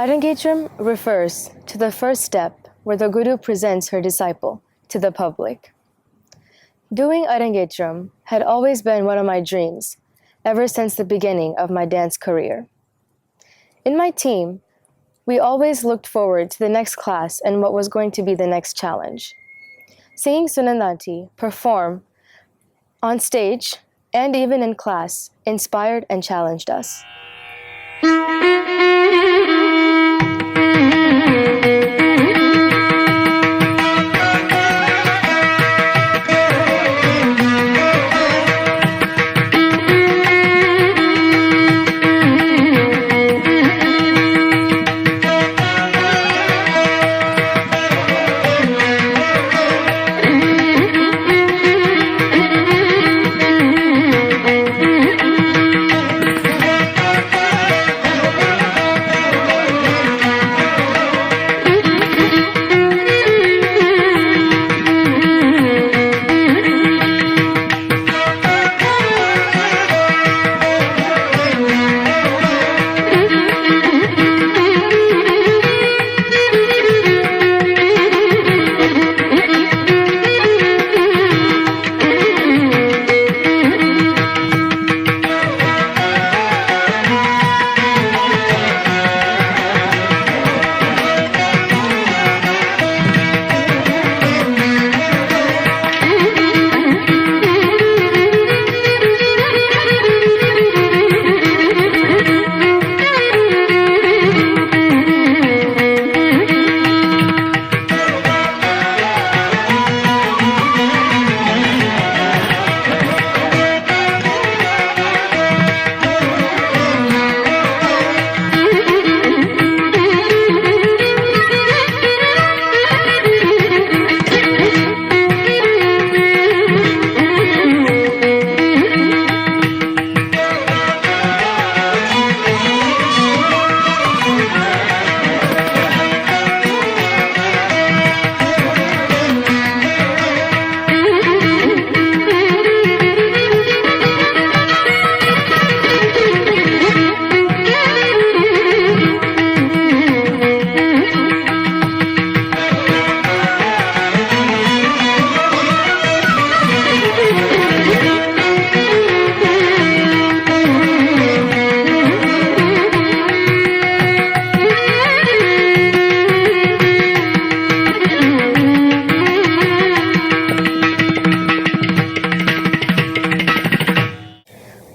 Arangetram refers to the first step where the Guru presents her disciple to the public. Doing Arangetram had always been one of my dreams ever since the beginning of my dance career. In my team, we always looked forward to the next class and what was going to be the next challenge. Seeing Sunandas perform on stage and even in class inspired and challenged us.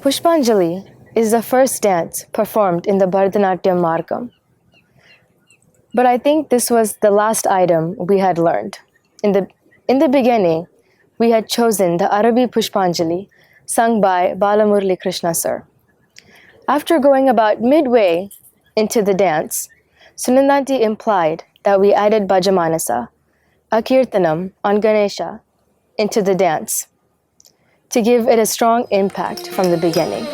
Pushpanjali is the first dance performed in the Bharatanatyam Margam. But I think this was the last item we had learned. In the beginning, we had chosen the Arabi Pushpanjali sung by Balamurli Krishna sir. After going about midway into the dance, Sunandas implied that we added Bhajamanasa, a kirtanam on Ganesha, into the dance to give it a strong impact from the beginning.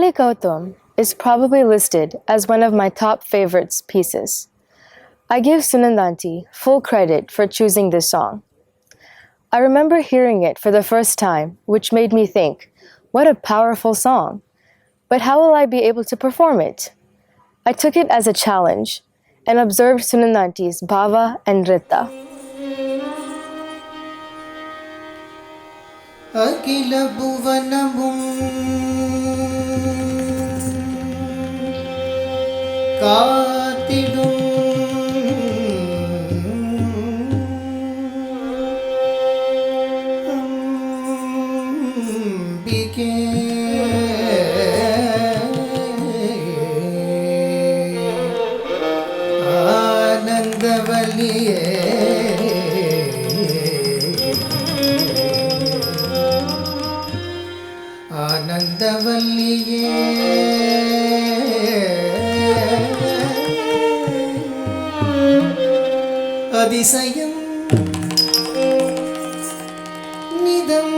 Kali Kautam is probably listed as one of my top favorites pieces. I give Sunandanti full credit for choosing this song. I remember hearing it for the first time, which made me think, what a powerful song. But how will I be able to perform it? I took it as a challenge and observed Sunandanti's bhava and nritta. Akila bhuvanamum kaatidum ambike ஆனந்தவல்லியே ஆனந்தவல்லியே அதிசயம் நிதம்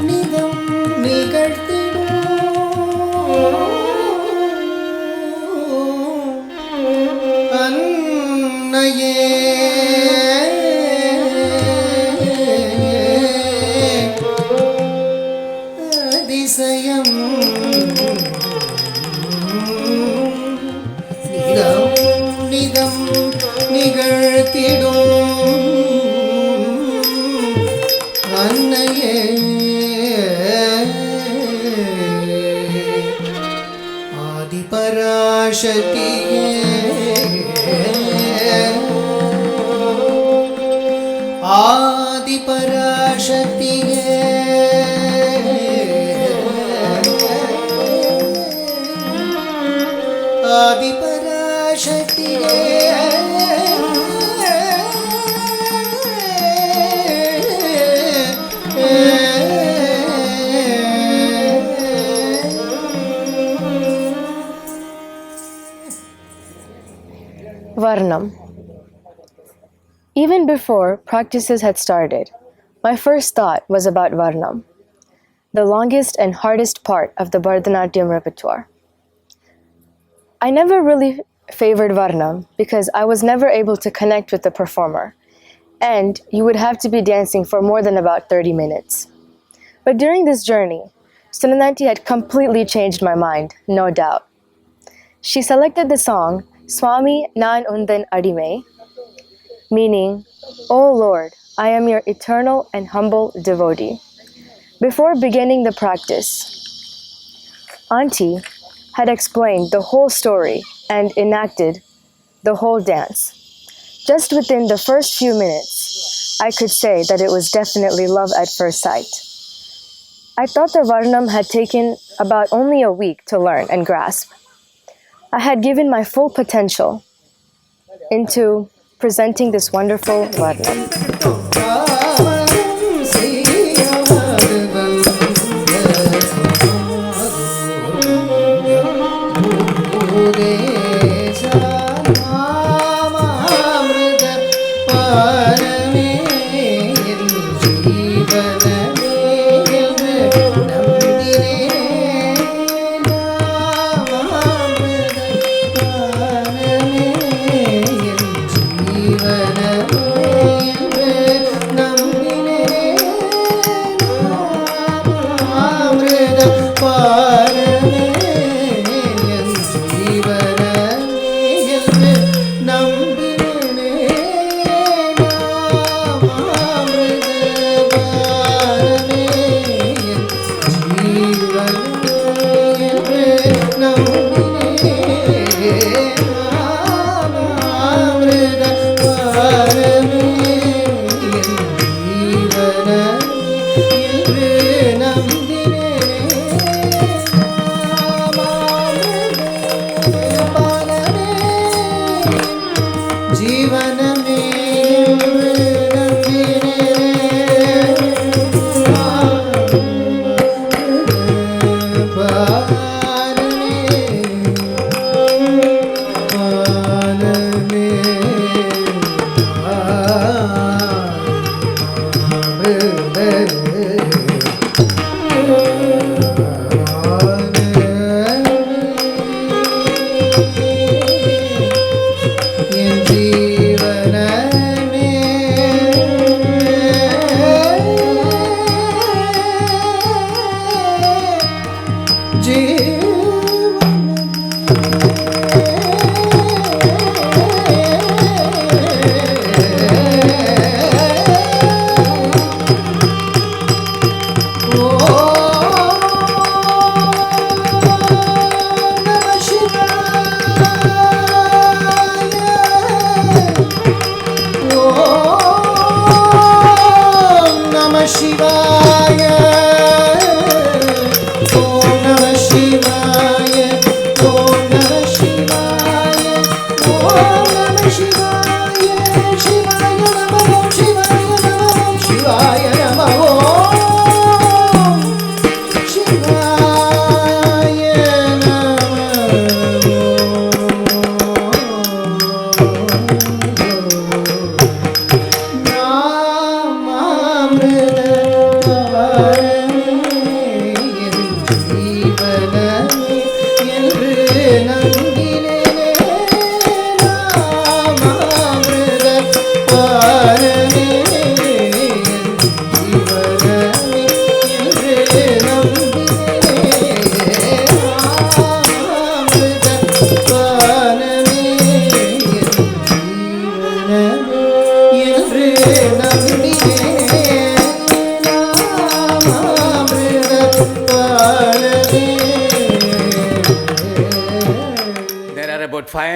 நிதம் நிகழ்த்திடும் அன்னையே அதிசயம் நிதம் நிதம் நிகழ்த்திடும் அன்னையே ஆதிபராசக்தியே ஆதிபராசக்தியே ஆதிபராசக்தியே Varnam. Even before practices had started, my first thought was about Varnam, the longest and hardest part of the Bharatanatyam repertoire. I never really favored Varnam because I was never able to connect with the performer, and you would have to be dancing for more than about 30 minutes. But during this journey, Sunandanti had completely changed my mind, no doubt. She selected the song Swami Nan Undan Adime, meaning, O Lord, I am your eternal and humble devotee. Before beginning the practice, Auntie had explained the whole story and enacted the whole dance. Just within the first few minutes, I could say that it was definitely love at first sight. I thought the Varnam had taken about only a week to learn and grasp. I had given my full potential into presenting this wonderful Varnam. ஜீவனமே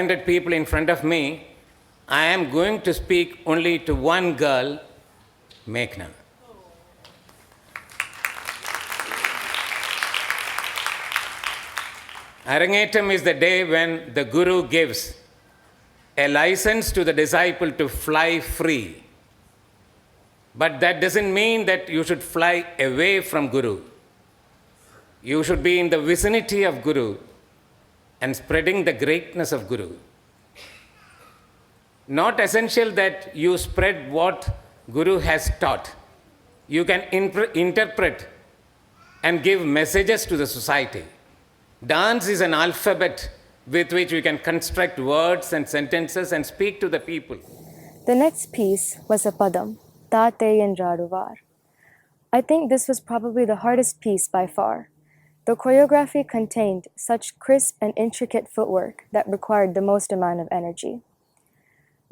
500 people in front of me, I am going to speak only to one girl, Meghna. Arangetram is the day when the Guru gives a license to the disciple to fly free. But that doesn't mean that you should fly away from Guru. You should be in the vicinity of Guru and spreading the greatness of Guru. Not essential that you spread what Guru has taught. You can interpret and give messages to the society. Dance is an alphabet with which we can construct words and sentences and speak to the people. The next piece was a padam, Tate Raduvar. I think this was probably the hardest piece by far. The choreography contained such crisp and intricate footwork that required the most amount of energy.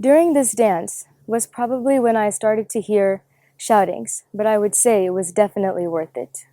During this dance was probably when I started to hear shoutings, but I would say it was definitely worth it.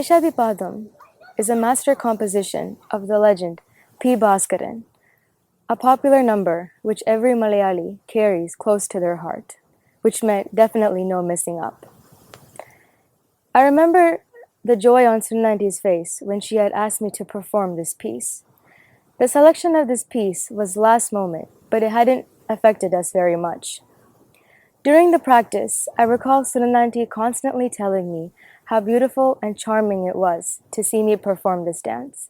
Keshavipadam is a master composition of the legend P. Bhaskaran, a popular number which every Malayali carries close to their heart, which meant definitely no messing up. I remember the joy on Sunandas' face when she had asked me to perform this piece. The selection of this piece was last moment, but it hadn't affected us very much. During the practice, I recall Sunanandi constantly telling me how beautiful and charming it was to see me perform this dance.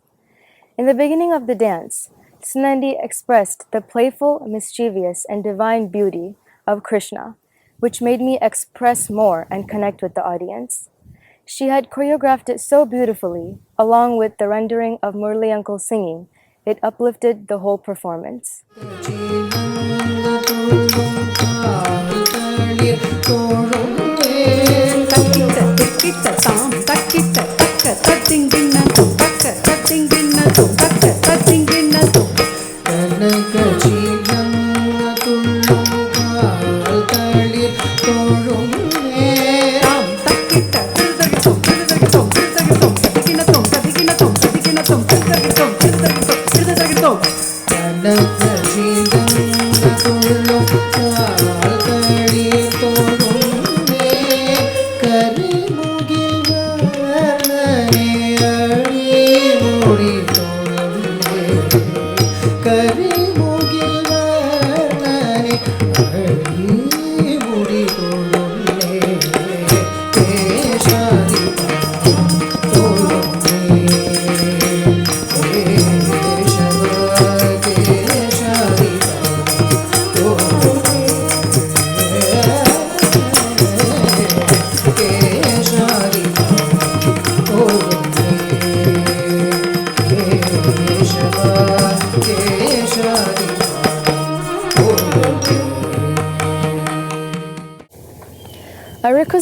In the beginning of the dance, Sunandi expressed the playful, mischievous, and divine beauty of Krishna, which made me express more and connect with the audience. She had choreographed it so beautifully, along with the rendering of Murli Uncle singing, it uplifted the whole performance.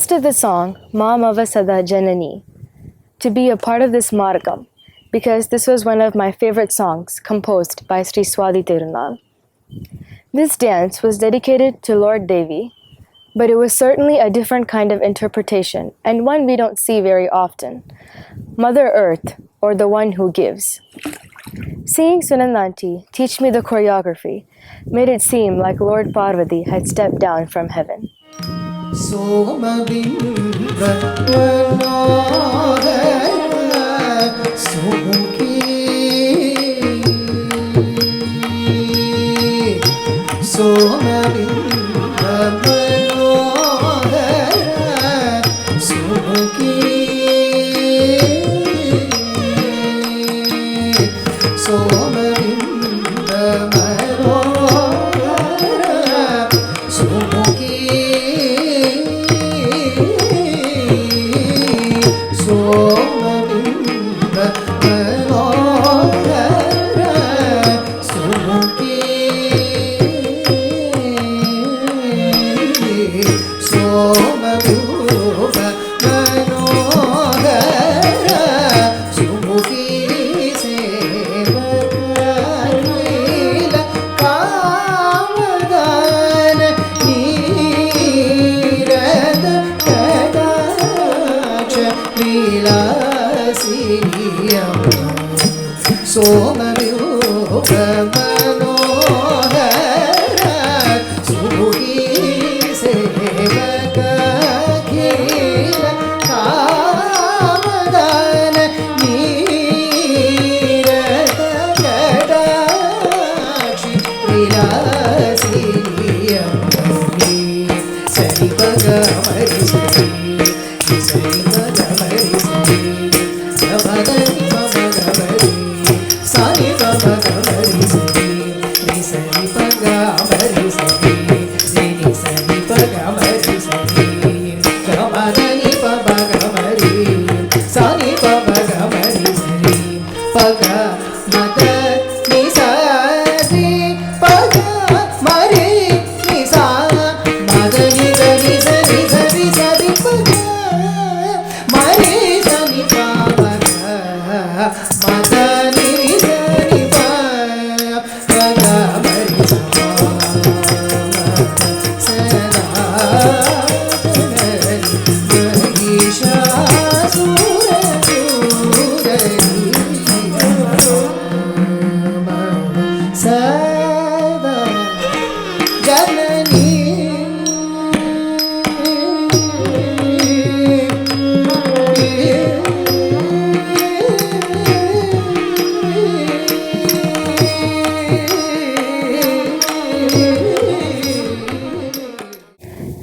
requested the song Mamava Sada Janani to be a part of this margam because this was one of my favorite songs composed by Sri Swati Tirunal. This dance was dedicated to Lord Devi, but it was certainly a different kind of interpretation and one we don't see very often. Mother Earth, or the one who gives. Seeing Sunandas teach me the choreography made it seem like Lord Parvati had stepped down from heaven.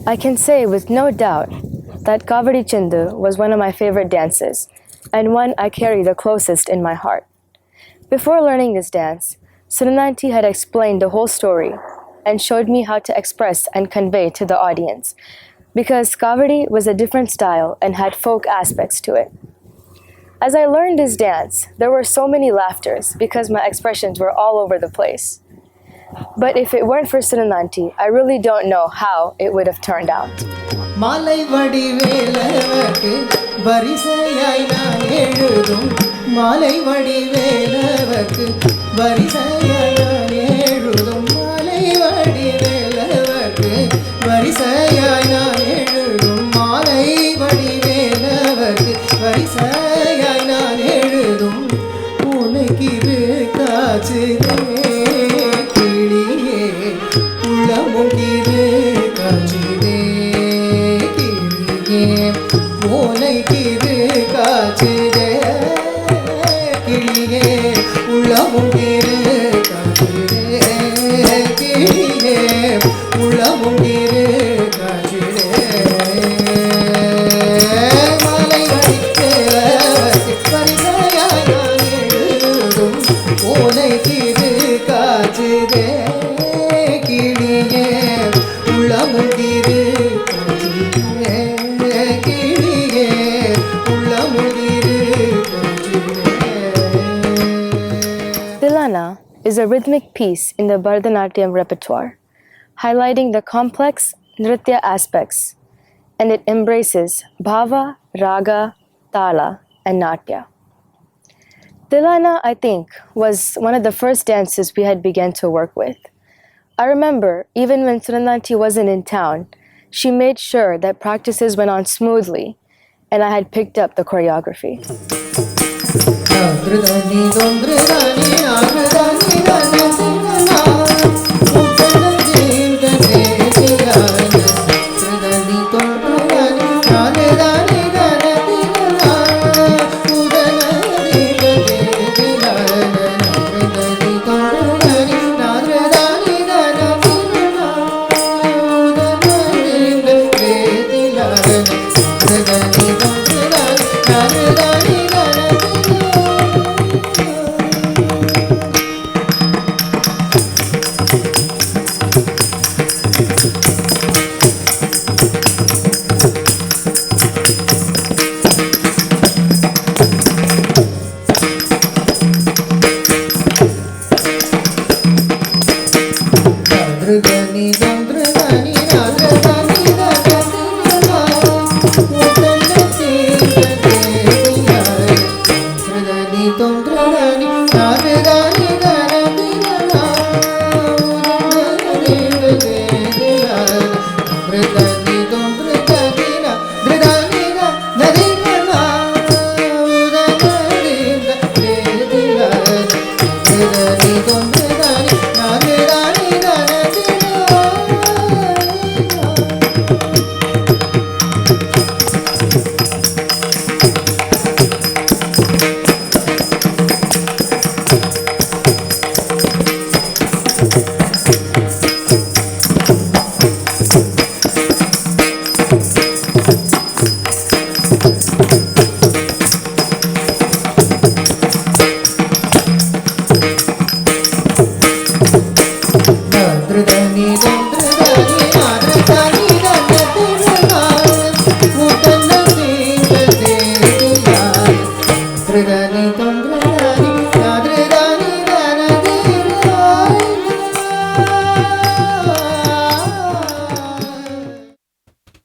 I can say with no doubt that Kavadi Chindu was one of my favorite dances, and one I carry the closest in my heart. Before learning this dance, Sunandas had explained the whole story and showed me how to express and convey to the audience, because Kavadi was a different style and had folk aspects to it. As I learned this dance, there were so many laughters because my expressions were all over the place. But if it weren't for Sunandas, I really don't know how it would have turned out. மாலை வடிவேலவர்க்கு வரிசையாய் நான் எழுதும் மாலை வடிவேலவர்க்கு வரிசையாய் நான் எழுதும் மாலை வடிவேலவர்க்கு வரிசையாய் நான் எழுதும் மாலை வடிவேலவர்க்கு வரிசையாய் நான் எழுதும் உனக்கிரு காச்சுதே கிளியே உள்ளமுகிரு காச்சுதே மூளைக்கிரு காச்சுதே கிளியே உள்ளமுகிரு காச்சுதே கிளியே உள்ளமுகிரு காச்சுதே மாலை வடிவேலவர்க்கு வரிசையாய் நான் எழுதும் மூளைக்கிரு காச்சுதே கிளியே உள்ளமுகிரு Tilana is a rhythmic piece in the Bharatanatyam repertoire, highlighting the complex nritya aspects and it embraces bhava, raga, tala, and natya. Tilana, I think, was one of the first dances we had begun to work with. I remember, even when Sunandas wasn't in town, she made sure that practices went on smoothly, and I had picked up the choreography.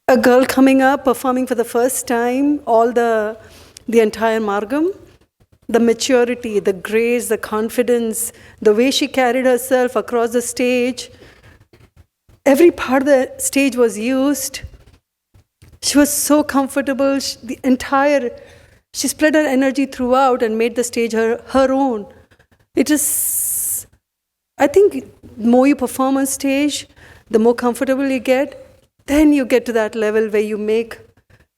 A girl coming up, performing for the first time, the entire Margam, the maturity, the grace, the confidence, the way she carried herself across the stage, every part of the stage was used. She was so comfortable. She spread her energy throughout and made the stage her own. I think, the more you perform on stage, the more comfortable you get, then you get to that level where you make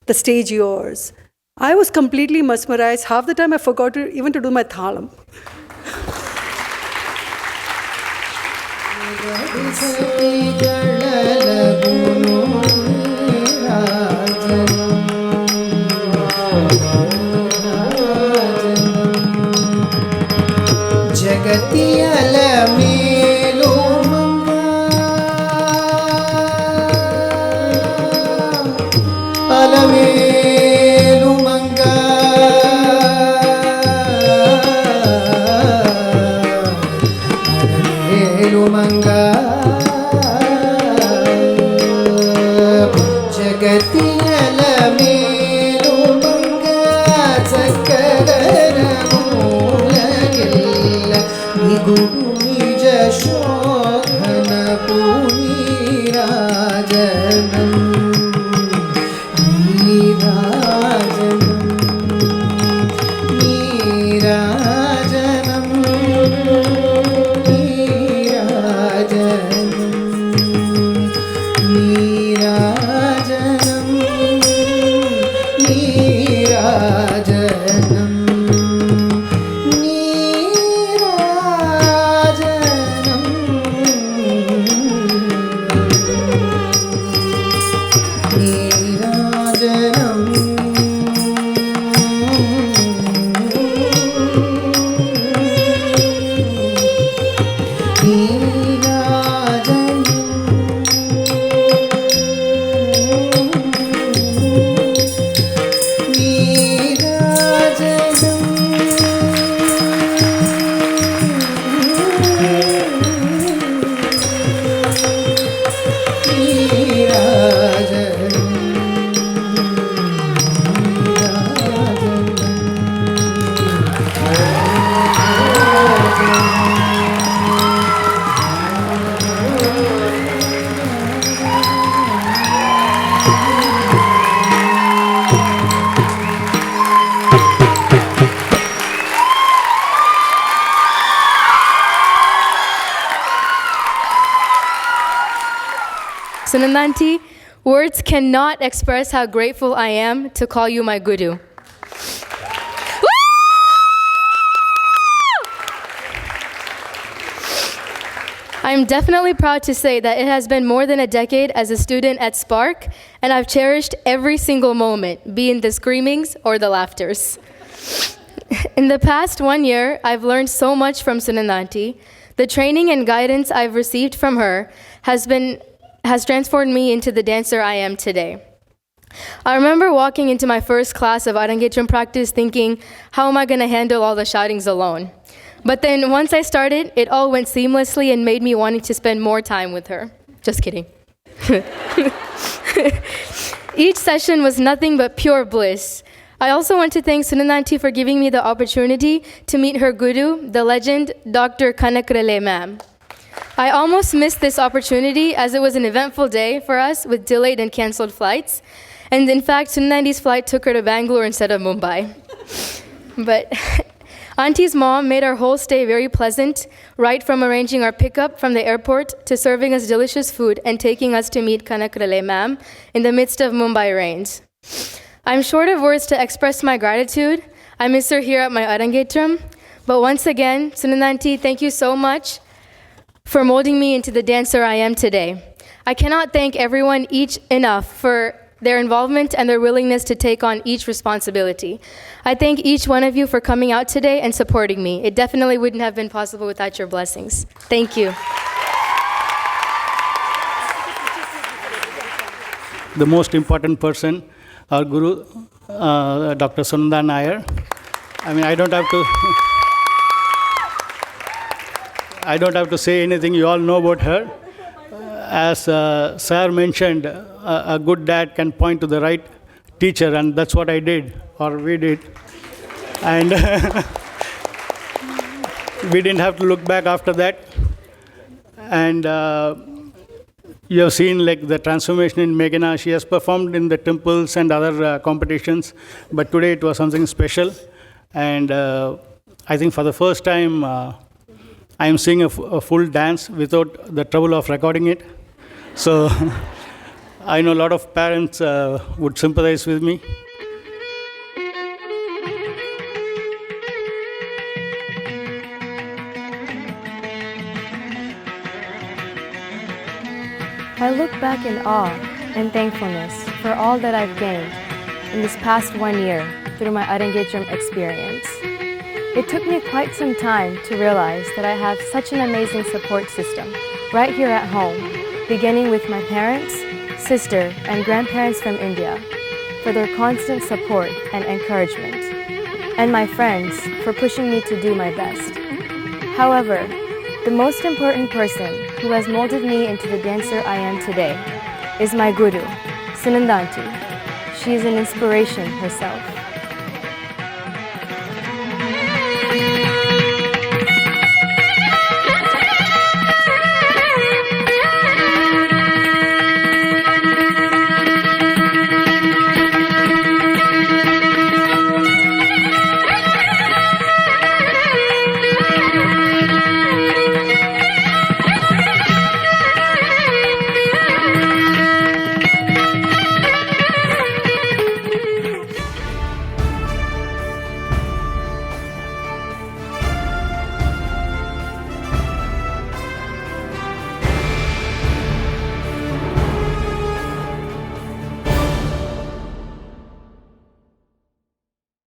the stage yours. I was completely mesmerized. Half the time I forgot even to do my thalam. Sunandas, words cannot express how grateful I am to call you my guru. I'm definitely proud to say that it has been more than a decade as a student at SPARC, and I've cherished every single moment, be it the screamings or the laughters. In the past 1 year, I've learned so much from Sunandas. The training and guidance I've received from her has transformed me into the dancer I am today. I remember walking into my first class of Arangetram practice thinking, how am I going to handle all the shoutings alone? But then once I started, it all went seamlessly and made me wanting to spend more time with her. Just kidding. Each session was nothing but pure bliss. I also want to thank Sunandas for giving me the opportunity to meet her guru, the legend, Dr. Kanakrale ma'am. I almost missed this opportunity as it was an eventful day for us with delayed and canceled flights. And in fact, Sunandas' flight took her to Bangalore instead of Mumbai. But Auntie's mom made our whole stay very pleasant, right from arranging our pickup from the airport to serving us delicious food and taking us to meet Kanakrale ma'am in the midst of Mumbai rains. I'm short of words to express my gratitude. I miss her here at my Arangetram. But once again, Sunandas, thank you so much for molding me into the dancer I am today. I cannot thank everyone each enough for their involvement and their willingness to take on each responsibility. I thank each one of you for coming out today and supporting me. It definitely wouldn't have been possible without your blessings. Thank you. The most important person, our guru, Dr. Sunandas Nair. I mean, I don't have to say anything. You all know about her. As Sir mentioned, a good dad can point to the right teacher, and that's what I did, or we did. And we didn't have to look back after that. And you have seen like the transformation in Meghana. She has performed in the temples and other competitions, but today it was something special. And I think for the first time, I am seeing a full dance without the trouble of recording it. So I know a lot of parents would sympathize with me. I look back in awe and thankfulness for all that I've gained in this past 1 year through my Arangetram experience. It took me quite some time to realize that I have such an amazing support system right here at home, beginning with my parents, sister, and grandparents from India for their constant support and encouragement, and my friends for pushing me to do my best. However, the most important person who has molded me into the dancer I am today is my guru, Sunandas. She is an inspiration herself.